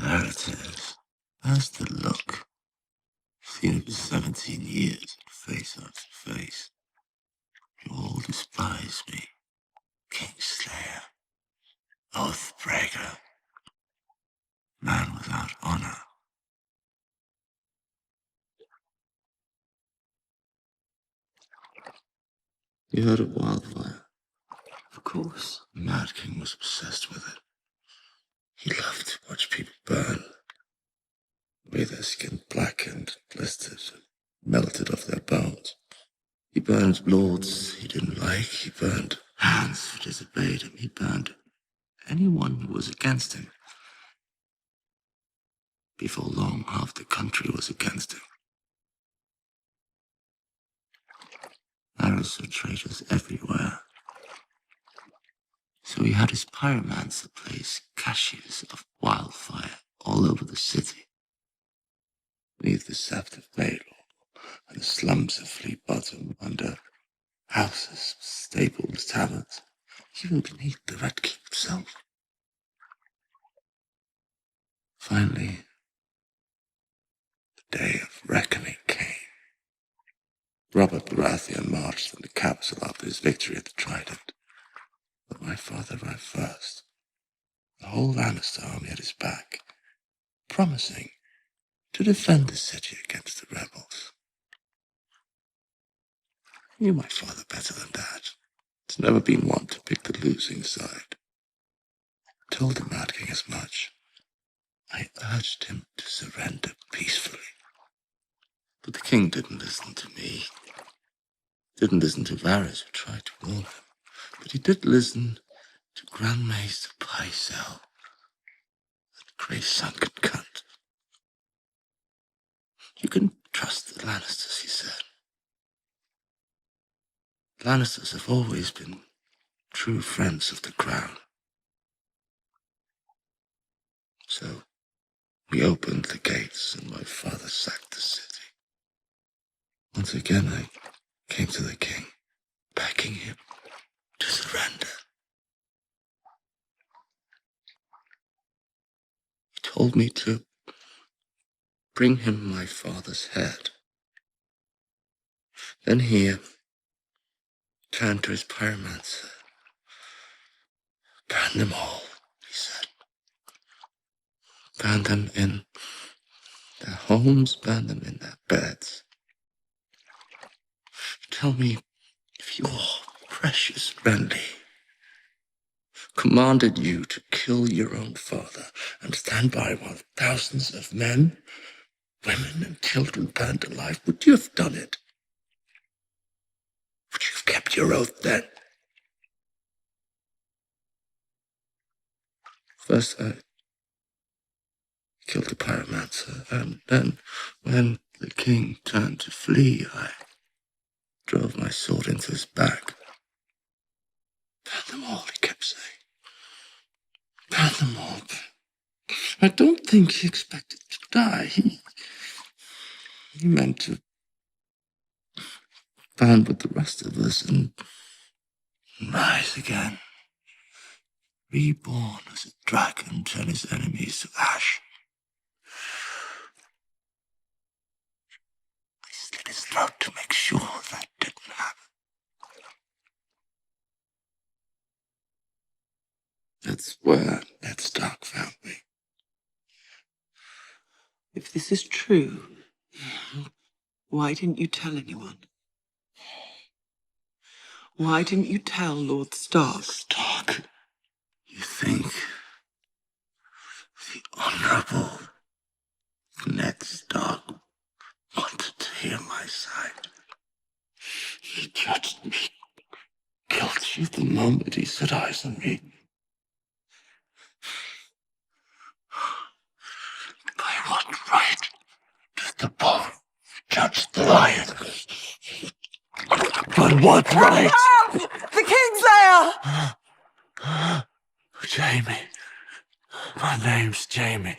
There it is. There's the look. Seen it for 17 years, face after face. You all despise me. Kingslayer. Oathbreaker. Man without honor. You heard of wildfire? Of course. The Mad King was obsessed with it. He loved to watch people burn. The way their skin blackened, blistered, and melted off their bones. He burned lords he didn't like. He burned hands who disobeyed him. He burned anyone who was against him. Before long, half the country was against him. Arrows saw traitors everywhere. So he had his pyromancer place caches of wildfire all over the city. Beneath the Sept of Baylor and the slums of Fleet Bottom, under houses, stables, taverns, even beneath the Red Keep itself. Finally, the day of reckoning came. Robert Baratheon marched from the capital after his victory at the Trident. But my father arrived first. The whole Lannister army at his back, promising to defend the city against the rebels. I knew my father better than that. He's never been one to pick the losing side. I told the Mad King as much. I urged him to surrender peacefully. But the king didn't listen to me. Didn't listen to Varys, who tried to warn him. But he did listen to Grand Maester Pycelle, that grey sunken cunt. You can trust the Lannisters, he said. The Lannisters have always been true friends of the crown. So we opened the gates and my father sacked the city. Once again I came to the king, begging him to surrender. He told me to bring him my father's head. Then he turned to his pyromancer. Burn them all, he said. Burn them in their homes, burn them in their beds. Tell me if your precious Renly commanded you to kill your own father and stand by while thousands of men, women, and children burned alive, would you have done it? Would you have kept your oath then? First I killed the pyromancer, and then when the king turned to flee, I drove my sword into his back. Burn them all, he kept saying. Burn them all. I don't think he expected to die. He meant to burn with the rest of us and rise again. Reborn as a dragon, turn his enemies to ash. I slit his throat to make sure that didn't happen. That's where Ned Stark found me. If this is true, why didn't you tell anyone? Why didn't you tell Lord Stark? Stark? You think the Honorable Ned Stark wanted to hear my side? He judged me guilty the moment he set eyes on me. By what right does the bull judge the lion? By what right? The Kingslayer! Jamie. My name's Jamie.